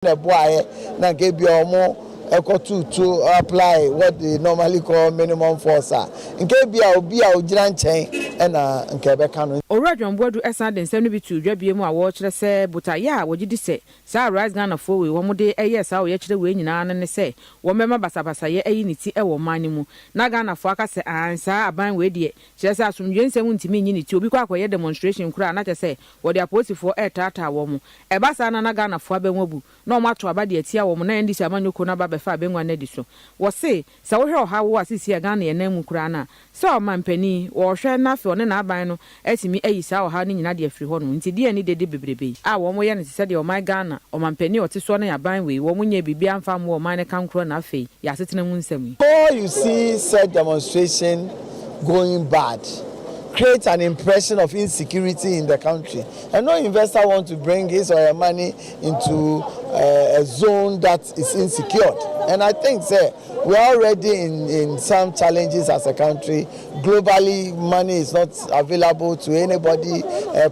na boy na ke bi omo to apply what they normally call minimum force. Nke bia obi a ogira nchen na nke beka no. Oradwan bodu esa den sem no bi tu dwabie mu a wo kire se butaya a wogidi se sa rise Ghana for we wo de eye sa wo ye kire we nyina ne se wo mema basabasa ye ayi ni ti e wo man mu na Ghana for aka se ansa aban we de kire se asomdwe nsem ntimi nyi ni ti obi kwa akoye demonstration kura na se wo de aposifo e tata wo mu e ba sa na Ghana for abenwabu na o mato aba de atia wo mu na ndi se amanyoko na ba befa abenwa na di so wo se sa wo hwe oha wo asisi e Ghana ye na mu kura na se o mampani wo hwe na fe one na aban no etimi ayi sa oha ni nyina de afiri ho no nti de ani de bebrebe a wo mo ye ne se de o my Ghana o mampani o te so na ya ban we wo mo nya bibia mfa mo o man ne kankro na afei ya setena mu nsam. Before you see said demonstration going bad, create an impression of insecurity in the country. And no investor wants to bring his or her money into a zone that is insecure. And I think we're already in some challenges as a country. Globally, money is not available to anybody.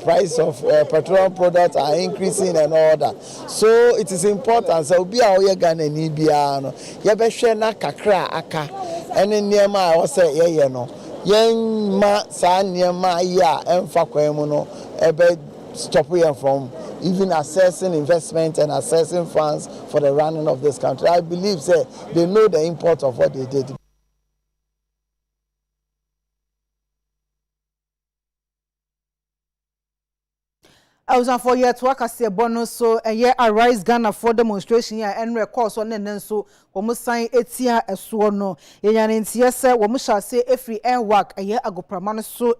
Price of petroleum products are increasing and all that. So it is important. So be our Ghana ni bia no. Yebehwe na kakra aka. Ene niema I say ye no. Yen ma sa niema ya emfa kwan mu no ebe stop here from even assessing investment and assessing funds for the running of this country. I believe they know the import of what they did. I was on 4 years to work as a bonus, so a year arise Ghana for demonstration here and records on and so almost sign 8 years as no. Yan yes, we shall say every air work a year ago pramano so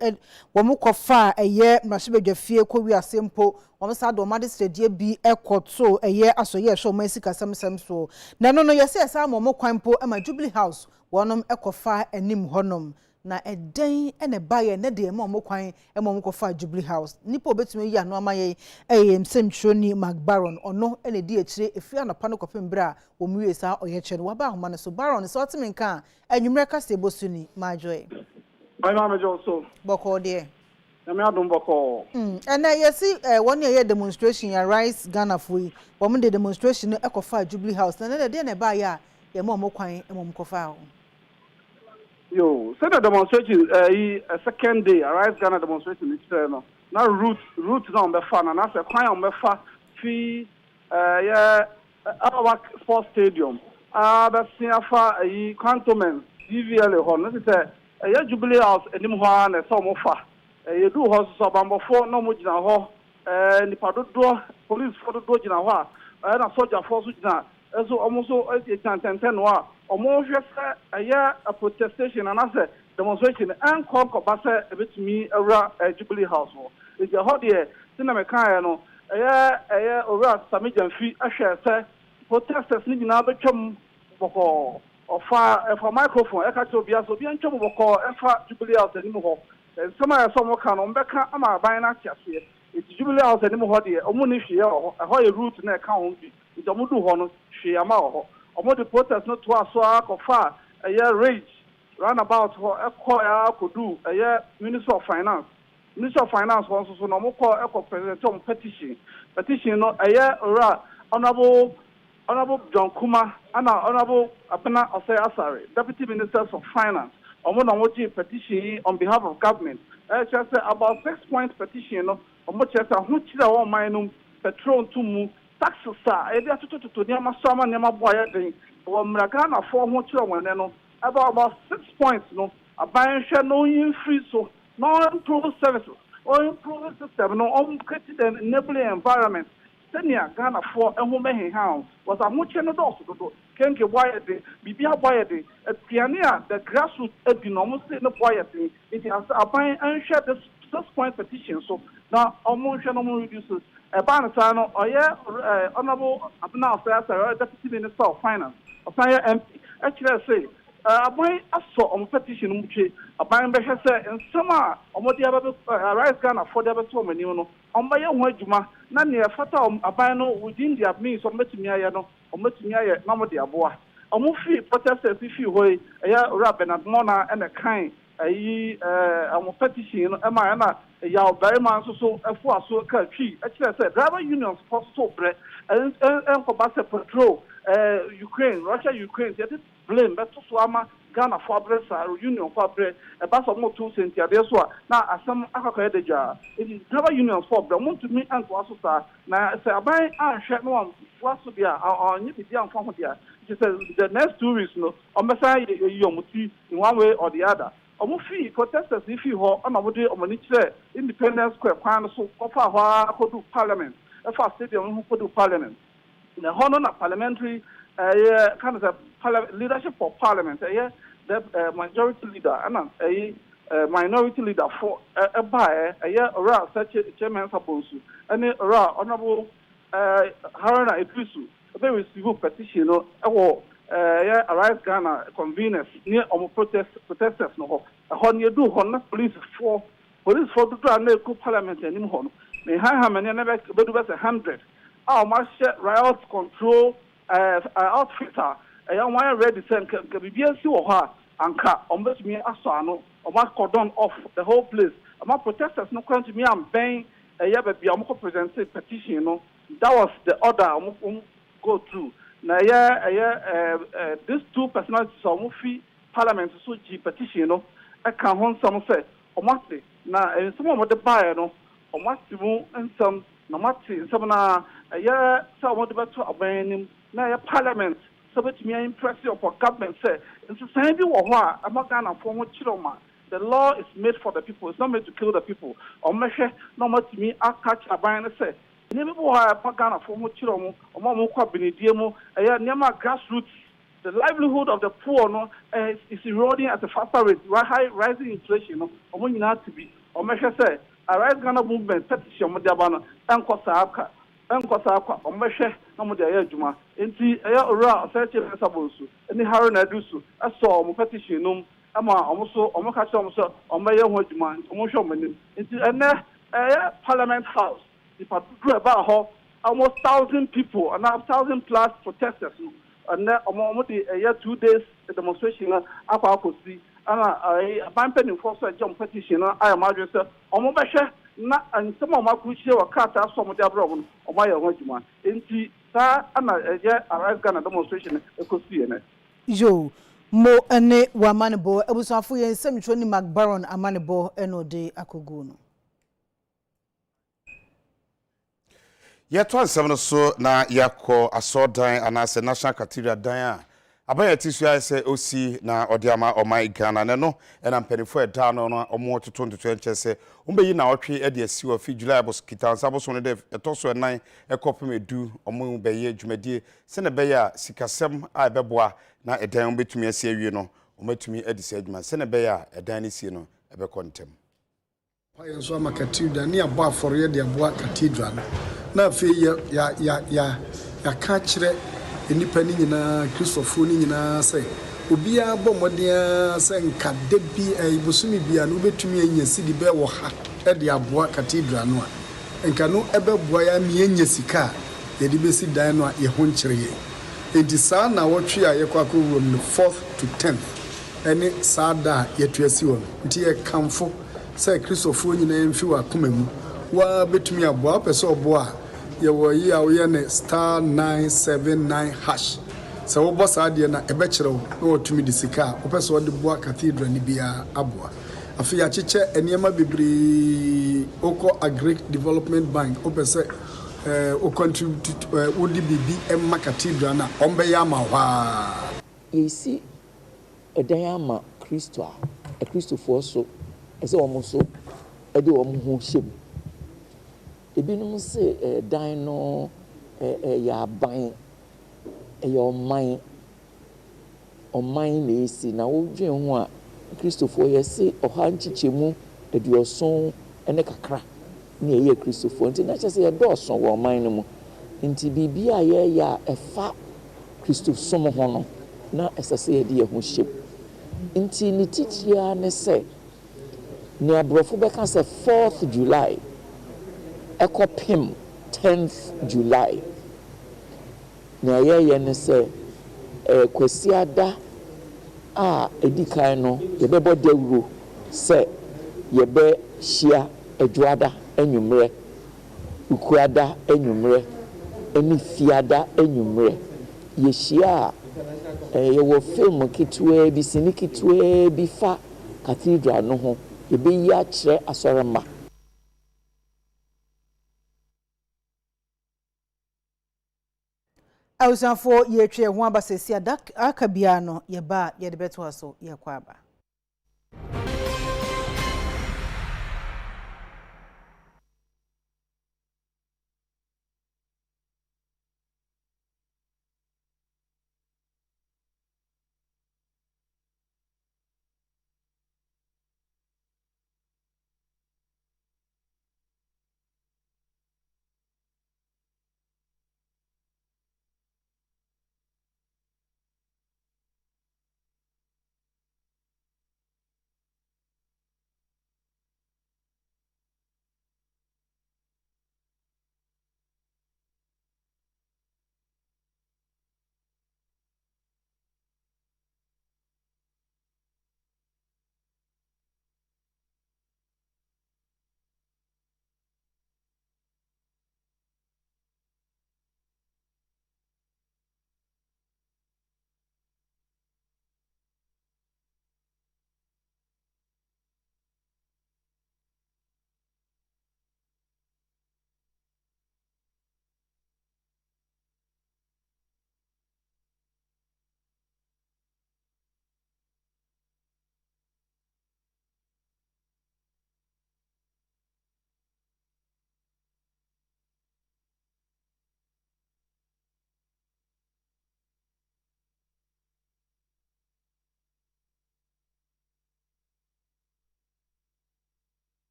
Wamuko far a year Mashibe fear could we are simple. Almost had magistrate dear be a court so a year as a year show Mexica some so. No, yes, I'm more quimpo and my Jubilee House, one echo fire and Nim honum. Na a day and a buyer na de mo kwan e mo ko fa Jubilee House nipo betumi ya no amaye semtroni McBaron ono ene di akire efia na pano kopem bra wo muwe sa oye kye no wa ba homa no so Baron so otimi nka anwumre ka se bosuni ma joy my mama so boko de na me adom boko na yesi one year demonstration ya Rise Ghana foi wo mo de demonstration e ko fa Jubilee House na de na ba ya ye mo kwan e mo ko fa Yo, said the demonstration a second day, Rise Ghana demonstration is no. Now route now on the fan and that's a client on the fa fee our sports stadium. That's near far a cantonment DVL hall. This is a Jubilee House Anim and a some offer. You do horses of Bambo 4 no much now and the Pado police for the door now and a soldier force now. So almost 10 almost a protestation and as a demonstration and call Kobasa a bit me around a Jubilee House. It's a hot year, Cinema Kayano, or Samijan fee, a share, say, protesters need now become or far for microphone, a catch of Biaso, being trouble call and far Jubilee House anymore. And some can on Becca, am I buying a here? It's Jubilee House anymore, dear, or Munishi, or a higher route in their county. It's a Mudu Honor, she amao. Or the protest not to us so far a year rage roundabout a call could do a year Minister of Finance. Minister of Finance wants to no more call President petition no a year honorable John Kuma and honorable Apena Osei Asare, Deputy Ministers of Finance, petition on behalf of government. Just about 6 points petition on much as a huge minum petrol to move. Taxes are a to Yama Sama Yama Boy, or Mragana 4 more children, about 6 points, no, a buying share no free so no improved services or improved system, no uncreated and enabling environment. Senior Ghana 4 and woman house was a much and also can't get wired, Bibia wired, a pioneer, the grassroots economics in the quietly. It has a buying and share the 6 point petition, so now almost no reduces. A Banasano, or honorable Abna Deputy Minister of Finance, or Fire MP. Actually, I say, a boy I saw on petition, which a buying better and summer, or what the other Rise Ghana for the other woman, you know, on my own Wajuma, none near Fata, a bino within the means of Metimiano, or Metimia, Mamma de Aboa. A movie protesters if you way, a rap and a mona and a kind. I'm petition na ya very man so efo aso ka twi actually say driver unions so bre and ko ba se patrol Ukraine Russia they blame but so ama Ghana for Bresa union for bre e ba so mo to sentia de so na asem akaka de ja driver unions for bre mo to me anko aso sa na say aban anhwe no waso bia onye bi dia mfa ho dia the next 2 weeks no omesa yomuti in one way or the other Omufi protesters if you ho on abode omanichire Independence Square kwan so kofa ho akodu parliament efa stadium ho kodu parliament na hono na parliamentary kind of leadership for parliament the majority leader and minority leader for ora such chairman sabosu and ora honorable Haruna Idrisu be receive petition no Arise Ghana conveners near protesters no ho you do ho police for to na ku parliament anim ho no me ha many na be do 100 marshal riot control outfitter one ready send ka bibia si wo ha anka ombetumi aso ano cordon off the whole place protesters no kwant me am ben bibia present petition no that was the order go through na these two personalities so fi parliament so ji petition no aka hon some say omate na some of the buy no omate mu nsam na mate some na some of the beto abanim na parliament so betimi impress upon government say nso san bi wo ho a amagana for ho chiroma the law is made for the people, it's not made to kill the people omehwe na omatimi akach aban no say grassroots, the livelihood of the poor no, is eroding at a faster rate. Rising inflation no, to be. Say, a Rise Ghana movement petition Modiabana, and Kosaka, no Juma. Inti ora searching Sabosu, and the Haruna Dusu, I saw petition almost Parliament House. About almost 1,000 people and now 1,000 plus protesters. And then 2 days demonstration and a banking enforcer jump petition. I am addressing and some of my crucial were cut out some of their problem on my own. In that, and Arise Ghana demonstration, a could see in it. Yo, mo ene wa manebo, ebusanfo yen semchoni McBaron amanebo enode akoguno. Yeto ansem no so na yakọ asodan anase National Cathedral dan a abaya tisu ya se osi na odiama omai Ghana ne no ena mpanifo eda no no omo toto ntoto enche se umbeyi na otwe ede asi wa fi July bos kitansa bos no de etoso enan ekopem edu omo beye dwumadie se ne beya sikasem a ebeboa na edan betumi asi awie no omatumi edise adwuma se ne beya edan ne sie no ebe kontem Payen so ama cathedral ni abo afore de abo cathedral na fe ya ka kire enipa ni nyina Christopher ni nyina say obi abo modea say nka de bi ibusumi bia no betumi anya sidi be wo ha de abo cathedral no nka no ebeboa ya mi anya sika ye de besi dan no ye ho nkire ye enti saa na wotwe a ye kwako from the 4th to 10th eni sada ye tuasi won nti ye kamfo say Christopher nyina mfi wa komam wa betumi abo pese obo a ye wo yi a wo ye ne *979# so wo boss ade na ebe kire wo na wotumi disika wo pese wo de bo cathedral ni bia abo Afia cheche eniema bibri oko agric development bank wo pese o contribute wo di bibi emma cathedral na ombe ya ma hwa yesi edan ama Christo a Christopher so ese wo so ede wo ho hyem ebinum se dan no ya ban ya oman na esi na wo dwen ho a Christopher yesi oha nchichemu eduoson ene kakra na ye Christopher nti na chese ye doson wo oman no mu nti bibia ye ya efa Christopher som ho no na esese ye de ye ho hyem nti ni titia ne se ni abrofo beka se 4th July ekopim 10th July na ye ne se kwasiada a edikan no ye bebo dawuro sɛ yɛbɛhyia adwoada anwummerɛ ukuada anwummerɛ ɛne fiada anwummerɛ yɛhyia a yɛwɔ film ketewaa bi sini ketewaa bi fa cathedral no ho yɛbɛyi akyerɛ asɔrema awusanfo yɛtwe ho abasɛsi aka bia no yɛba yɛde bɛto aso yɛkɔ aba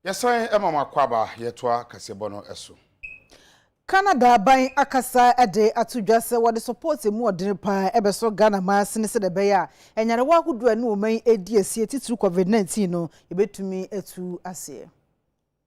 Yesai emama kwaba yetwa kasebono eso. Canada ban akasa ade atudwase wode support mu odene pa ebeso Ghana masene se de beya enyare wa hudu anu oman edi esie titru COVID-19 no ebetumi etu ase.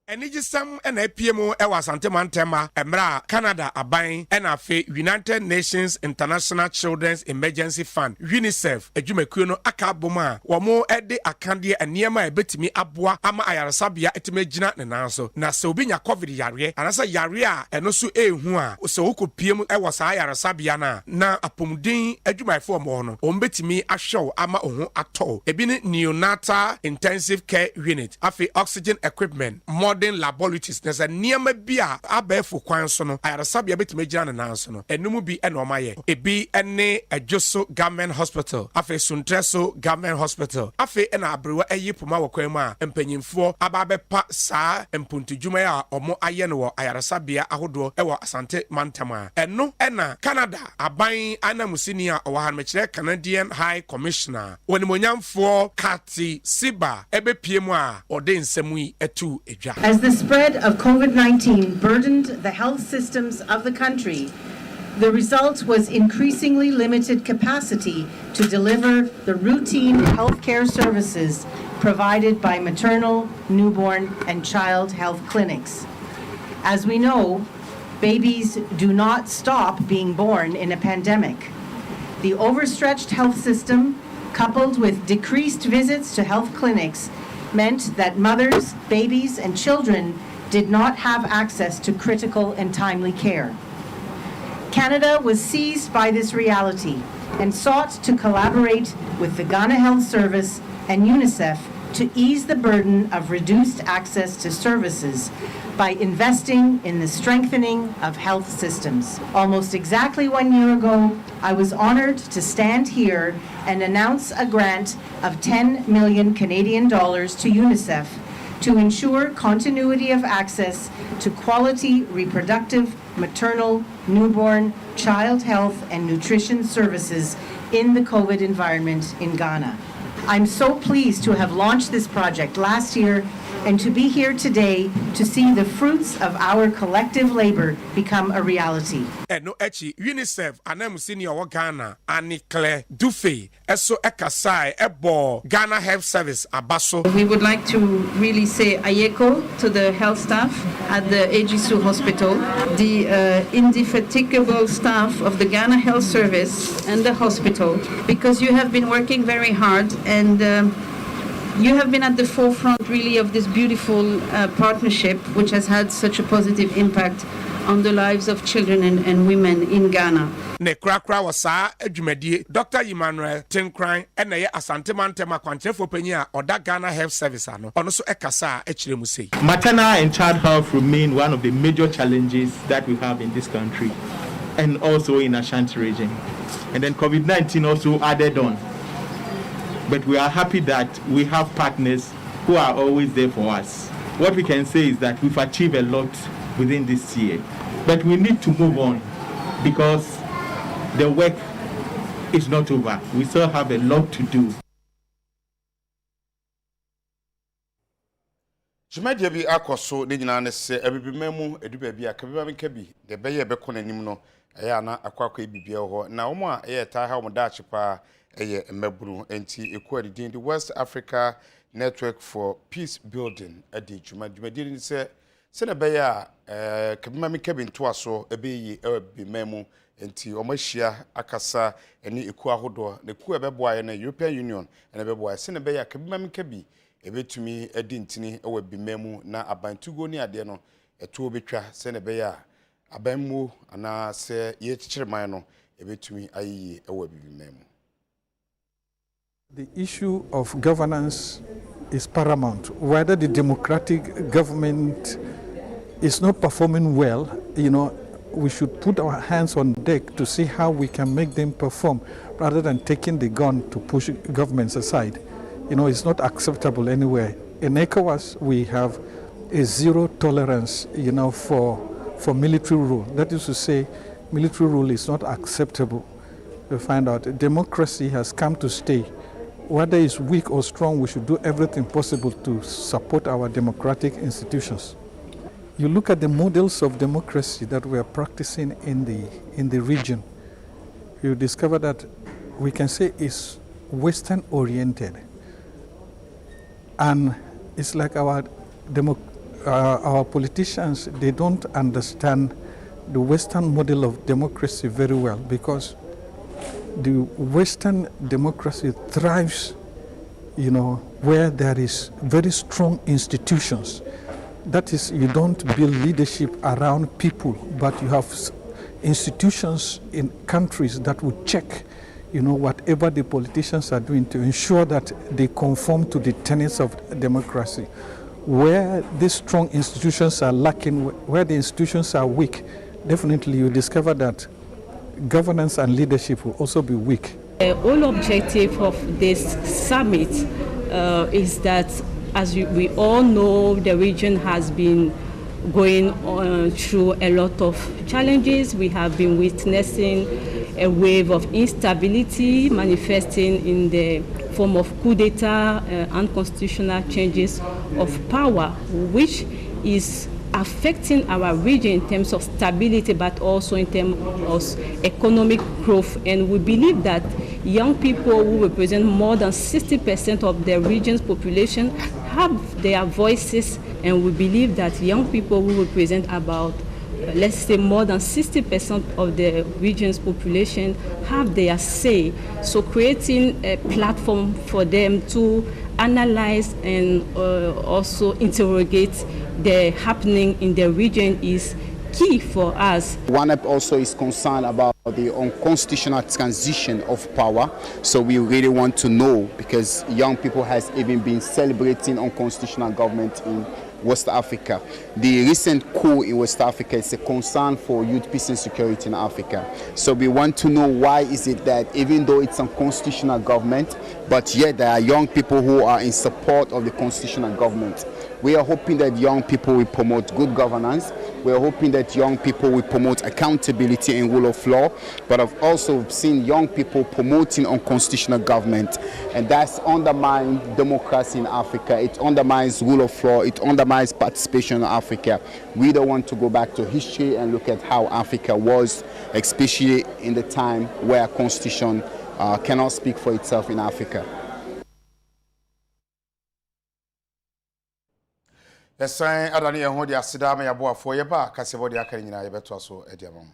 Enigisam and APM ewa Santemantema, Emra, Canada, Abain, and Afe, United Nations International Children's Emergency Fund, UNICEF, Ejumekuno, Akaboma, Wamo Ede Akandia, and Niema Betimi Abwa, Ama Ayarasabia, Etimejina, and also, Nasobinya COVID Yaria, and as a Yaria, and also Hua, so who could PM Ewa Sayarasabiana, na Apumdin, Ejuma Formono, Ombetimi, a show, Ama Oho Ato, Ebini Neonatal Intensive Care Unit, Afe Oxygen Equipment, modern laboratories there's a niema bia abefo kwan so no ayarasabia betime gina na so no enumu bi enomaye ebi ene Adwoso Government Hospital afi Suntreso Government Hospital afi ena abrewa ayipoma wakwan mu a empanyimfo ababepa saa empuntudwuma ya omo aye no ayarasabia ahodo ewo Asante Mantama eno ena Canada aban anamusini a owa han mekire Canadian High Commissioner wonimonyamfo Kati Siba ebepiem a ode nsemu yi etu edwa. As the spread of COVID-19 burdened the health systems of the country, the result was increasingly limited capacity to deliver the routine healthcare services provided by maternal, newborn, and child health clinics. As we know, babies do not stop being born in a pandemic. The overstretched health system, coupled with decreased visits to health clinics, meant that mothers, babies, and children did not have access to critical and timely care. Canada was seized by this reality and sought to collaborate with the Ghana Health Service and UNICEF to ease the burden of reduced access to services by investing in the strengthening of health systems. Almost exactly 1 year ago, I was honored to stand here and announce a grant of 10 million Canadian dollars to UNICEF to ensure continuity of access to quality reproductive, maternal, newborn, child health and nutrition services in the COVID environment in Ghana. I'm so pleased to have launched this project last year and to be here today to see the fruits of our collective labor become a reality. No echi UNICEF anam senior wa Ghana Anikle Dufe eso ekasai ebo Ghana Health Service abaso. We would like to really say ayeko to the health staff at the Ejisu Hospital, the indefatigable staff of the Ghana Health Service and the hospital, because you have been working very hard and you have been at the forefront really of this beautiful partnership which has had such a positive impact on the lives of children and women in Ghana. Ne krakra wasa adwumadie Dr. Emmanuel Tenkran ena ye Asante Mantema kwanchefo panya oda Ghana Health Service ano ono so ekasa ekire mu sei. Maternal and child health remain one of the major challenges that we have in this country and also in Ashanti region. And then COVID-19 also added on. But we are happy that we have partners who are always there for us. What we can say is that we've achieved a lot within this year. But we need to move on because the work is not over. We still have a lot to do. Jumadia bi akoso ne nyina ne se ebibimemu eduba bi akabeba nkabi de beye be kona nim no eya na akwakwa ebibia ho na omo a eya ta ha omo da chipa eye maburu enti ekwadi din the West Africa Network for Peace Building adi jumadie ni se na beye a kabema nkabi nto aso ebeyi ebibimemu enti omahia akasa eni eku ahodo na eku ebeboa na European Union na ebeboa se na beye a kabema nkabi ebetumi edi ntini ewa bimemu na abantugo ni ade no eto betwa se na be ya abanmu ana se ye chichirman no ebetumi ayi ewa bimemu. The issue of governance is paramount. Whether the democratic government is not performing well, we should put our hands on deck to see how we can make them perform rather than taking the gun to push governments aside. It's not acceptable anywhere. In ECOWAS, we have a zero tolerance, for military rule. That is to say, military rule is not acceptable. We find out democracy has come to stay. whether it's weak or strong, we should do everything possible to support our democratic institutions. You look at the models of democracy that we are practicing in the region, you discover that we can say it's Western oriented. And it's like our politicians, they don't understand the Western model of democracy very well, because the Western democracy thrives, where there is very strong institutions. That is, you don't build leadership around people, but you have institutions in countries that would check, whatever the politicians are doing to ensure that they conform to the tenets of democracy. Where these strong institutions are lacking, where the institutions are weak, definitely you discover that governance and leadership will also be weak. The whole objective of this summit is that, as we all know, the region has been going through a lot of challenges. We have been witnessing a wave of instability manifesting in the form of coup d'etat, unconstitutional changes of power, which is affecting our region in terms of stability, but also in terms of economic growth. And we believe that young people who represent more than 60% of the region's population have their voices, and we believe that young people who represent about, let's say, more than 60% of the region's population have their say. So creating a platform for them to analyze and also interrogate the happening in the region is key for us. OneUp also is concerned about the unconstitutional transition of power. So we really want to know, because young people has even been celebrating unconstitutional government in West Africa. The recent coup in West Africa is a concern for youth peace and security in Africa. So we want to know, why is it that even though it's a constitutional government, but yet there are young people who are in support of the constitutional government. We are hoping that young people will promote good governance. We are hoping that young people will promote accountability and rule of law. But I've also seen young people promoting unconstitutional government, and that's undermines democracy in Africa. It undermines rule of law. It undermines participation in Africa. We don't want to go back to history and look at how Africa was, especially in the time where constitution cannot speak for itself in Africa. Yes, I don't know how they are sidama ya boa for your back. I say what they are carrying. I bet also Ediamon.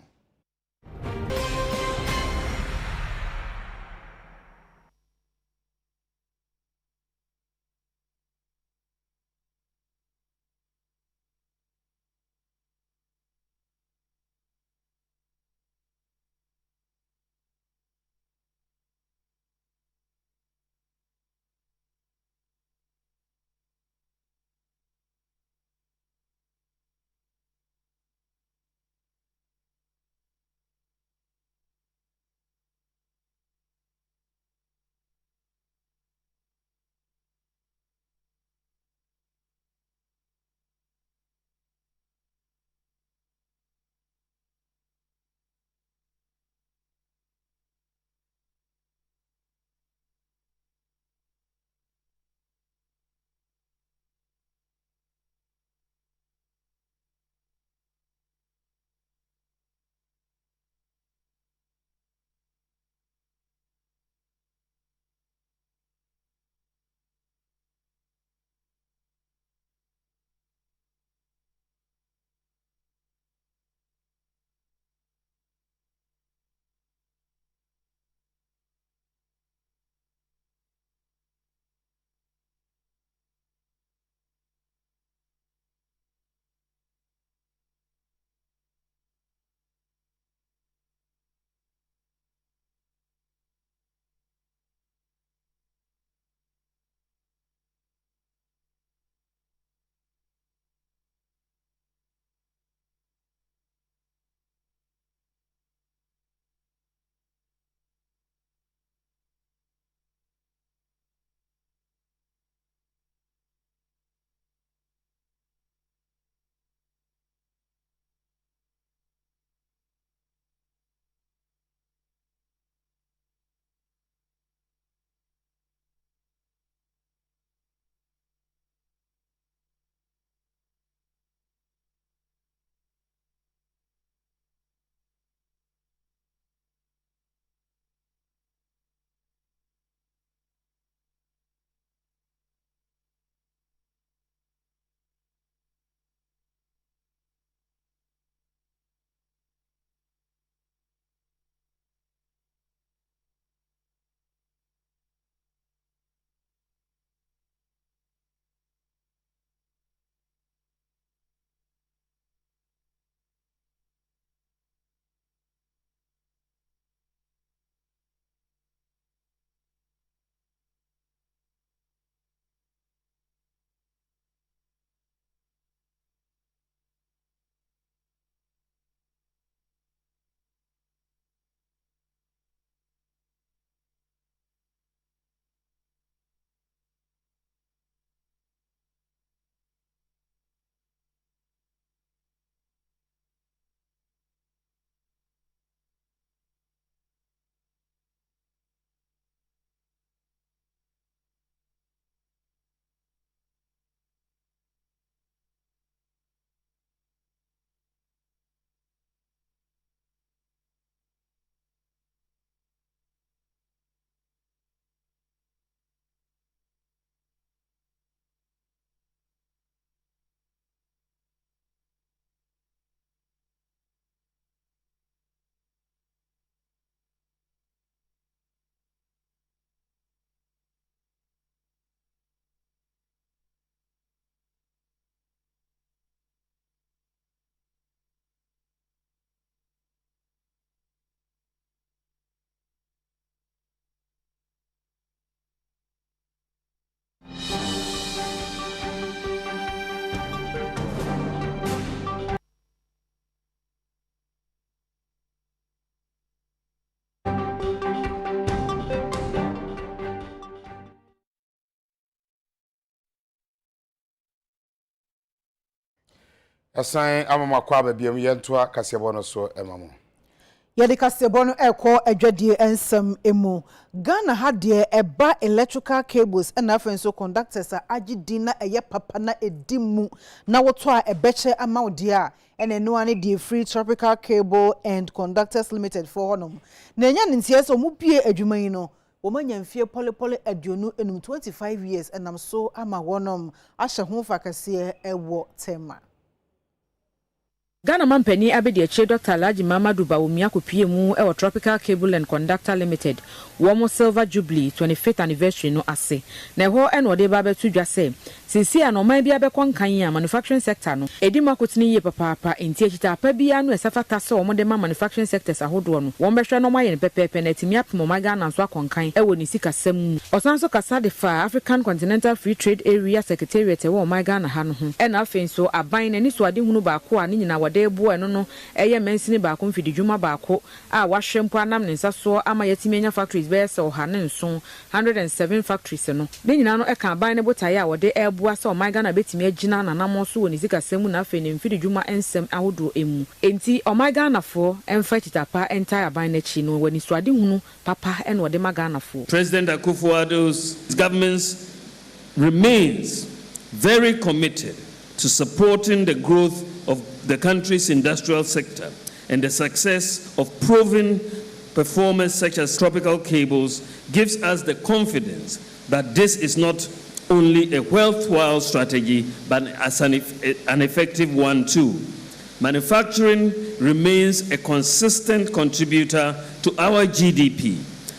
Asan amama kwa babiam yentoa kasebo no so emamo. Yedi kasebo no ekọ adwadie ensem emu. Ghana ha de eba electrical cables and afenso conductors agidin na eye papa na edimu na woto a ebeche amawde a ene no ane de free tropical cable and conductors limited for honom. Na enya ntie so mu bie adwuma yi no womanya mfie polepole aduonu enum 25 years enam so ama wonom ahye ho fakase ewo tema. Ghana Mampeni Abedi Eche Dr. Alhaji Mamadu Bawumia kopie mu e Tropical Cable and Conductor Limited womo Silver Jubilee 25th anniversary no ase na ho e no de ba betu dwa se sisi anoman bia be konkan ya manufacturing sector no edi makotini ye papa enti ekita pa bia no esafata se wo de ma manufacturing sectors ahodo no wo behwe no maye ne pepepe na timi apemo Ghana so akonkan e wo ni sikasam osanso kasa de fa African Continental Free Trade Area Secretariat e wo Ghana ha no ho e na afenso aban na ni so ade hunu ba ko a ni nyina de bu eno no eye mensini ba ko mfidi dwuma ba ko a wahwempo anam ne nsa so ama yatimi anya factories be se oha ne nso 107 factories no ne nyina no e kan ban ne botaye a wode ebu asa o Ghana betimi agina nanam so woni sikasemu na afi ne mfidi dwuma ensem ahodo emu enti o Ghana fo emfa titapa entire ban na chi no wani so ade hunu papa e no de Ghana fo. President Akufo-Addo's government remains very committed to supporting the growth of the country's industrial sector and the success of proven performers such as Tropical Cables gives us the confidence that this is not only a worthwhile strategy but as an effective one too. Manufacturing remains a consistent contributor to our GDP,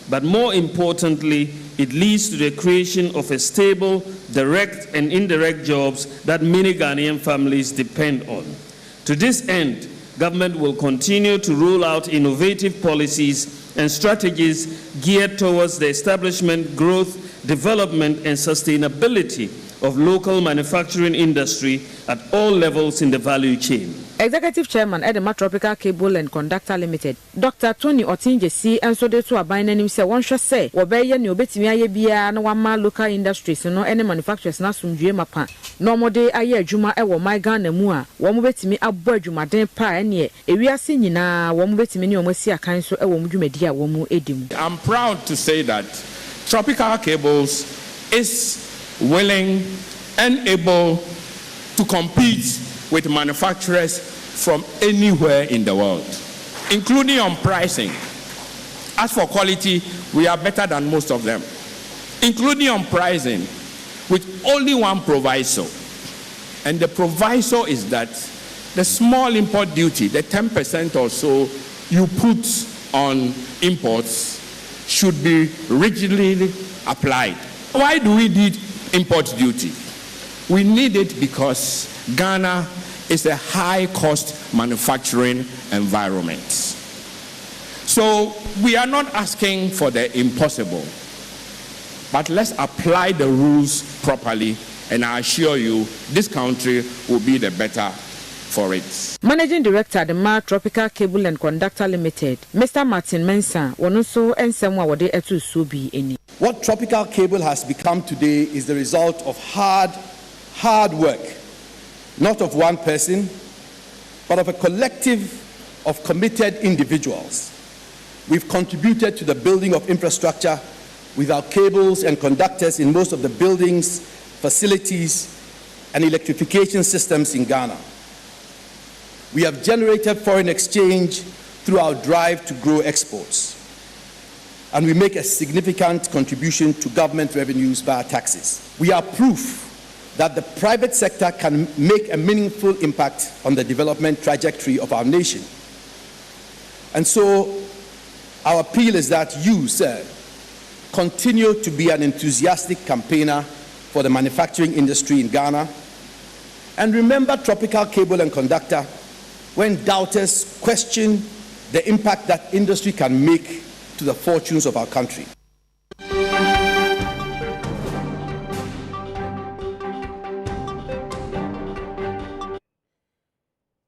but more importantly, it leads to the creation of a stable, direct and indirect jobs that many Ghanaian families depend on. To this end, government will continue to roll out innovative policies and strategies geared towards the establishment, growth, development, and sustainability of local manufacturing industry at all levels in the value chain. Executive Chairman Edema Tropical Cable and Conductor Limited, Dr. Tony Otinjesi enso de to aban nanim se wonhwe se wo be ye ne obetimi aye bia na wama local industries no ene manufacturers na sumdue mapa no mode aye adwuma e wo Ghana mu a wo mo betimi abɔ adwumaden pa ene ewiase nyina wo mo betimi ne wo masi akan so e wo mo dwumadi a wo mo edimu. I'm proud to say that Tropical Cables is willing and able to compete with manufacturers from anywhere in the world, including on pricing. As for quality, we are better than most of them, including on pricing, with only one proviso. And the proviso is that the small import duty, the 10% or so you put on imports, should be rigidly applied. Why do we need import duty? We need it because Ghana is a high-cost manufacturing environment. So we are not asking for the impossible, but let's apply the rules properly, and I assure you this country will be the better for it. Managing Director the Ma Tropical Cable and Conductor Limited, Mr. Martin Mensah, wonso ensemwa wode etu so bi eni. What Tropical Cable has become today is the result of hard work, not of one person, but of a collective of committed individuals. We've contributed to the building of infrastructure with our cables and conductors in most of the buildings, facilities, and electrification systems in Ghana. We have generated foreign exchange through our drive to grow exports. And we make a significant contribution to government revenues via taxes. We are proof that the private sector can make a meaningful impact on the development trajectory of our nation. And so our appeal is that you, sir, continue to be an enthusiastic campaigner for the manufacturing industry in Ghana. And remember Tropical Cable and Conductor when doubters question the impact that industry can make to the fortunes of our country.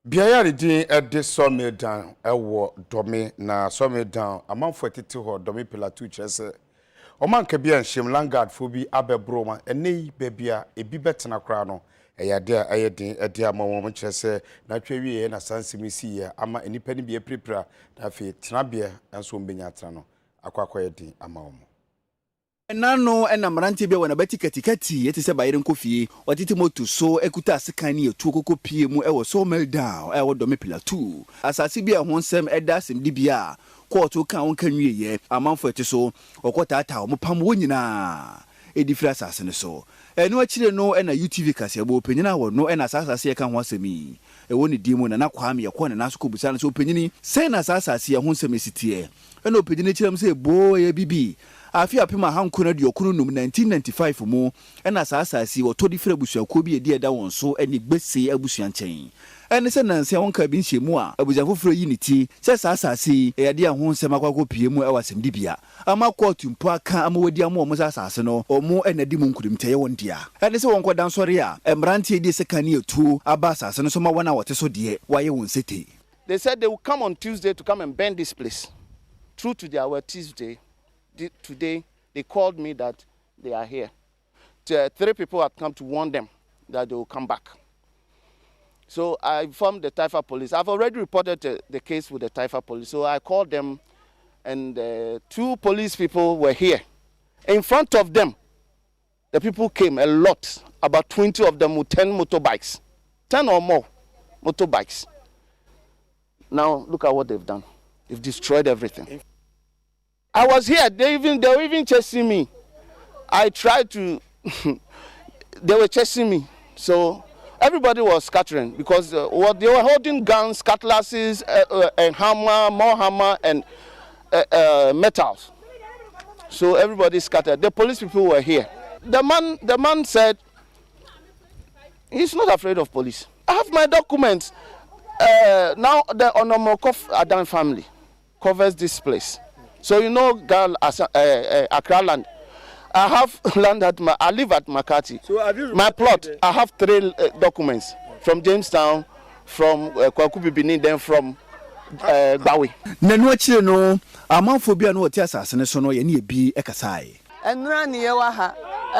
Biaya din ede some down ewo domi na some down amanfo tete ho domi pilatu chese o man ka bia nhim langard fo bi abebroma enei bebia ebi betena kra no eyade a ayedin ade ama wo mkyere se na twawie na sansimi siye ama enipa ni bia prepra na fe tenabia enso mbenya tra no akwakoyedin ama wo Nano ena mranti bia wana bati katikati yete se bayire nkofie watiti moto so ekuta asekan ni etu kokopie mu ewo so meldown ewo do mepila 2 asase bia ho nsem eda sem di bia court kan won kanwie ye amanfo ete so okota ata o pam wo nyina edifira asase ne so eno akire no ena UTV kase abo penyina wo no ena asase ye kan ho asemi ewo ne dimu na kwame ye ko ne naso ko busa ne so penyini sen na asase ye ho nsem esitie ena openyini kiram se boye bibi Afia pima hankuna di okunu num 1995 mu ena asase wo to di fira busuakuo bi edi eda won so eni gbese abusuanchen ene se nanse wonka bi nhemu a abujanfoforo yi niti se asase e yade ho nsem akwakwo pie mu ewasem dibia ama court mpo aka ama wadi ama omo asase no omo enadi mu nkurimtaye won dia ene se wonko dan sori a emrante edi se kan etu aba asase no so ma wona wote so de waye won sete. They said they will come on Tuesday to come and burn this place. True to their word, Tuesday. Today, they called me that they are here. 3 people had come to warn them that they will come back. So I informed the Taifa police. I've already reported the case with the Taifa police. So I called them, and 2 police people were here. In front of them, the people came, a lot, about 20 of them with 10 motorbikes, 10 or more motorbikes. Now, look at what they've done. They've destroyed everything. I was here. They were even chasing me. I tried to. They were chasing me. So everybody was scattering because they were holding guns, cutlasses, and hammer, more hammer, and metals. So everybody scattered. The police people were here. The man said he's not afraid of police. I have my documents. Now the Onomokov Adan family covers this place. So you know, girl, Accra land. I have land I live at Makati. So have you my plot, I have 3 documents from Jamestown, from Kwakubi Benin, then from Bawi. Nanu achire no, amanfo bia no wote asase ne so no ye ne bi ekasai. Enra ne ye wa ha,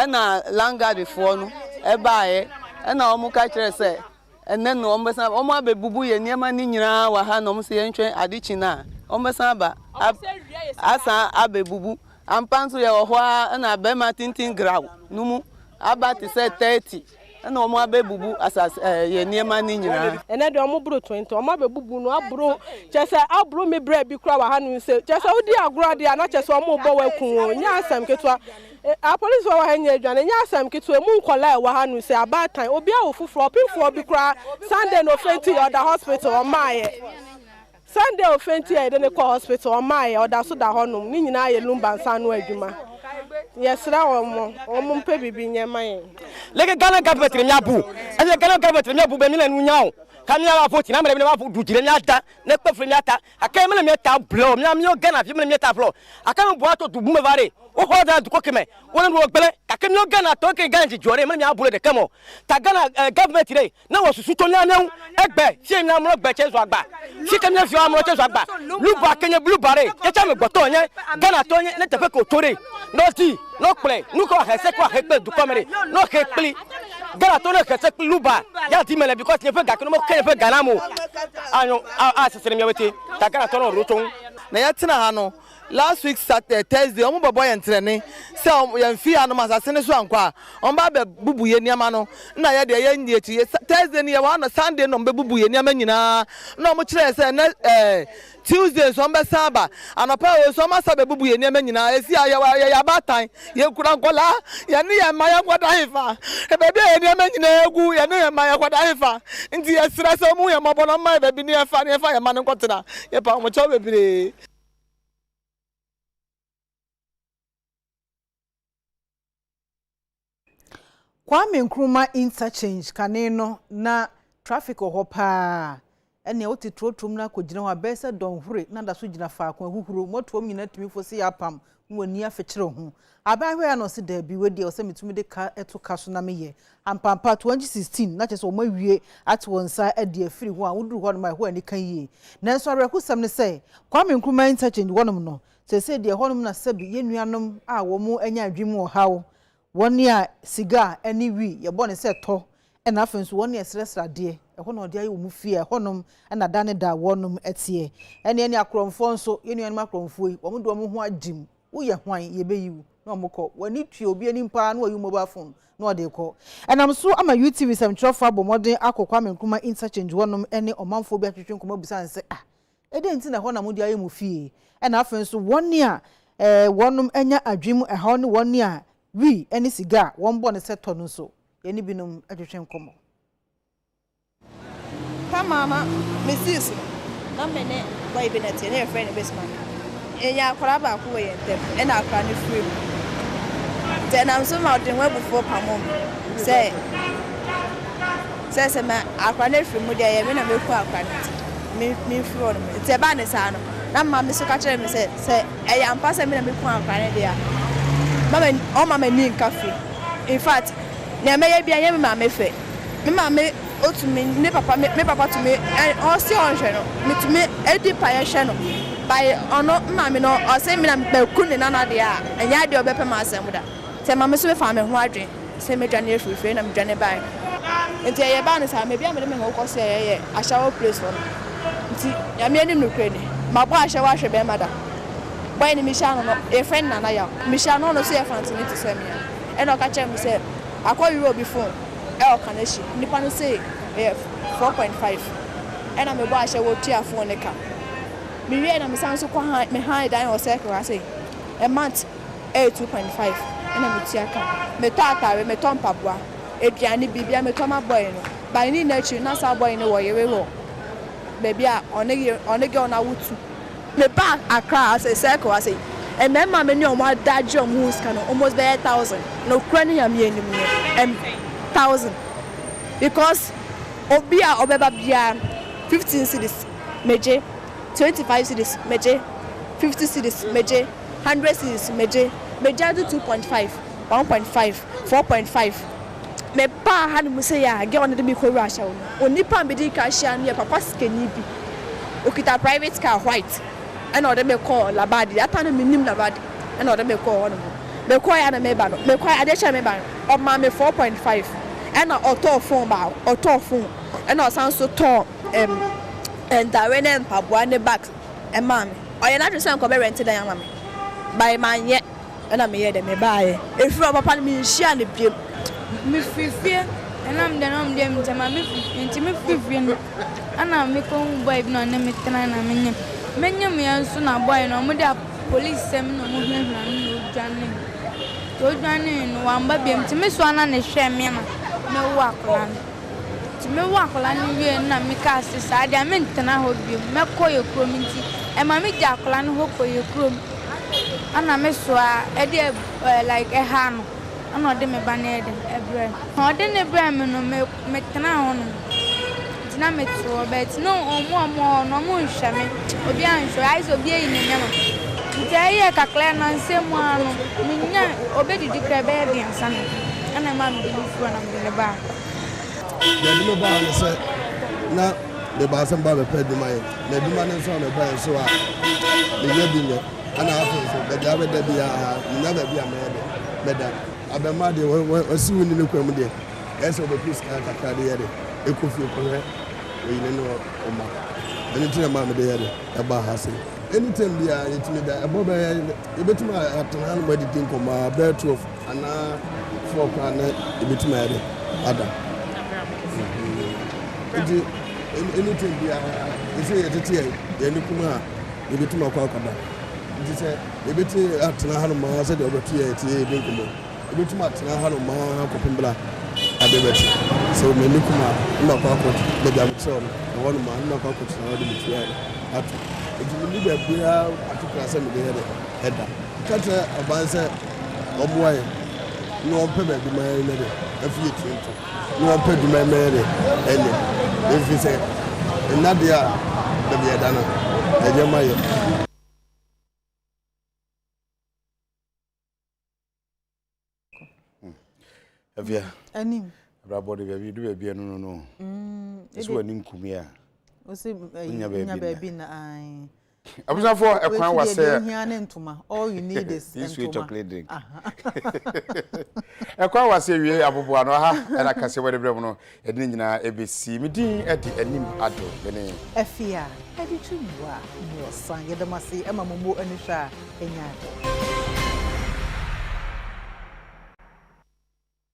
na langa before no, e baaye, na omo ka kire se, enne no omo san omo abebubu ye niema ni nyina wa ha no omo se ye ntwen adichi na. Ombasaba asa abebubu ampanso ye ho na be ma tintin graw numu abati se 30 na omo abebubu asa ye niema ni nyina ene de omo bro 20 omo abebubu no abro chese abro me bra bi kra wa hanu se chese odi agro de na chese omo bo wa kun nya asam ketwa a police wa hanya adwane nya asam ketwa mu nkola wa hanu se abatan obi a ofufro opinfo bi kra Sunday no fenti other hospital o maaye Sunday offenti e de ne call hospital o maaye o da so da honum ni nyina ye lumba nsa no adwuma yesra omo mpe bibi nyema ye lege Ghana government ni abu ase Ghana government ni abu be mi lanu nya o kamia wa foti na me wa fu dujire ni ata ne kpefre ni ata akai me na ta blow mi am yo Ghana fi me na ta blow akai bo ato du bu me vare o ho da du kokeme wona do gbele akai me Ghana to ke Ghana ji jore me mi abulo de kemo ta Ghana government re na wo susu to ni anu egbe si mi amro gbe chezo agba si kemia fi amro chezo agba luba kenye blue bare kecha me gboto nye Ghana to nye ne tefe ko tore no ti no play nu ko hese ko hekpe du komere no hekpli Ghana to ne hese luba ya ti mele because ne fe gakno mo ke fe Ghana mo anyo asesere mi wete ta Ghana to no roton na ya tena ha no last week Saturday Thursday omo bobo ye ntrene se ye fi anu masase ne so ankwa on ba be bubu ye niama no na ye de ye ndi echi Thursday ne ye wa no Sunday no be bubu ye niama nyina na omo kire se na Tuesday so mbe saba anopa o so ma sabe bubu ye niama nyina esi ya batan ye kura nkola ye ne ye ma ya kwada hifa e be ye niama nyina egu ye ne ye ma ya kwada hifa nti ye sira so mu ye mabo no ma be bi ne ye fa ye ma ne nkotena ye pa omo cho bebire. Kwame Nkrumah interchange kaneno na traffic ohopa ene oti trotrom na kogina wa bese donhure na da so gina fa akon huhuru moto nyina timi fosi yapam woni afekire ho abahwe ya no se da bi wedi o se mitumi de ka eto kaso na meye ampampa 2016 na chese o mawie at wonsa e de afiri ho a wuduru ho no ma ho ani kan yi nanso arekusam ne se Kwame Nkrumah interchange wonom no se de honom na sebi yenuanom a wo mu anya adwim wo hawo woni a siga ani wi ye bone se to and after so 1 year stressra dear, a one or dear you fear, honum, and a dane da one etie, and any acrom fonso, any macron fui, or do Jim, we are wine, ye be you, no more when you be an impan or you mobile phone, no they call. And I'm a UTV some trophy, modern aquam and kuma interchange one any or manphobia to drink come beside and say, ah, I didn't see a one amudia mu fee, and after so 1 year, one enya a dream a horn 1 year, we any cigar, one bonnet set ton so. Any binum adutwem komo ka mama Mrs. na mene boy bi na tie na friend besman enya akwara ba ko we yentem e na akra ne free then am so ma den we before pamom say ma akra ne free mu dia ye me na me ku akra ne me free on me te ba ne sa no na mama me so ka kire me say e ya ampa say me na me ku akra ne dia mama ni cafe in fact na me ye bia ye me ma me fe me ma me otu me ne papa to me o si on hwe no me to me edi pa ye hwe no by ono ma me no o se me na me ku ne na na de a enya de obepe ma asem da se ma me so me fa me ho adwen se me dwane efifire na me dwane bai enti ye ba ne sa me bia me de me ho ko se ye a shower place for nti ya me anim no kre ni ma bo a shower hwe be ma da boy ni me sha no e friend na na ya me sha no so ye fancy to se me e no ka che me se akwa euro before Kanashi nipa no say 4.5 and I'm a boy I will tear phone ne ka me we na me san so kwa me high dan o circle I say a month 2.5 and I'm tear ka me tata me ton paboa eduane bibia me ton ma boy no by ni na chi na sa boy no wo ye we wo baby a onege ona wutu me ba akra I say circle I say and member me ni o ma daje o mu ska no almost 1,000 no kra ni ya me anim 1,000 because obia obeba bia 15 cedis meje 25 cedis meje 50 cedis meje 100 cedis meje do 2.5 1.5 4.5 me pa ha no say ya ge on de me ko russia onipa me di ka hia no papa skani bi okita private car white and order me call labadi ata no minim labadi and order me call no me call ya na me ba no me call adesha me ba o ma me 4.5 and auto phone and also so to and direct and pabwa ne back and mam or you not to say ko be rent dan am by man ye and am here dem buy if you papa me share ne biem me fifie and am dem tama me fifie no ana me ko boy no na me tena na menye me anso na boy no mo da police sem no mo hwehwa no dwane no wamba biem timi so ana ne hwe me na me wa kola timi wa kola ni wie na me ka asesa dia me ntena ho biem me koye krom nti e ma me ja kola no ho koye krom ana me so a e de like e ha no ana de me ba na e de ebre ho de ne bra me no me tena ho no na me to bet no omo no mo hwe me obi anhwe ai so bi e ni nyama ntia kakla na nsemu anu minya obedi dikra be bia sana ana ma me bifu na me ba ya dimo ba na se na de ba san ba be pedi mai na dimo na so me ba so a de ye bi ne ana afu so be da be da bia nya ba bia me de be da abema de wasi woni ne kwam de eso be please ka kakra de ye de ekofi ko he we ne no o ma eni tina ma me de ye de e ba ha se anytime be it me that about you better at hand by the thing come about 12 and 4 can you better marry ada anything be you say it here you look ma you better ma kwa kada you say you better at hand ma say the about here it be come you better at hand ma ko pimbla adebeti so me look ma na kwa kwa the jam so one man na kwa kwa na the material at it need a beer particular same day header. Catch a banser or boy, no pay back the man, if you think no pay the man, and if you say, Nadia, the Biadana, and your Maya. Afia, Anim, Rabody, we do a beer, no. It's when in Kumia. Baby, I was for a crown was here. All you need is sweet chocolate drink. Ekwa wase wie abobo ano ha na kase wedebrem no edi nyina ebesi midin edi anim Addo bene Afia Adutwumwaa Morosa yedamasi emamomo anisha enya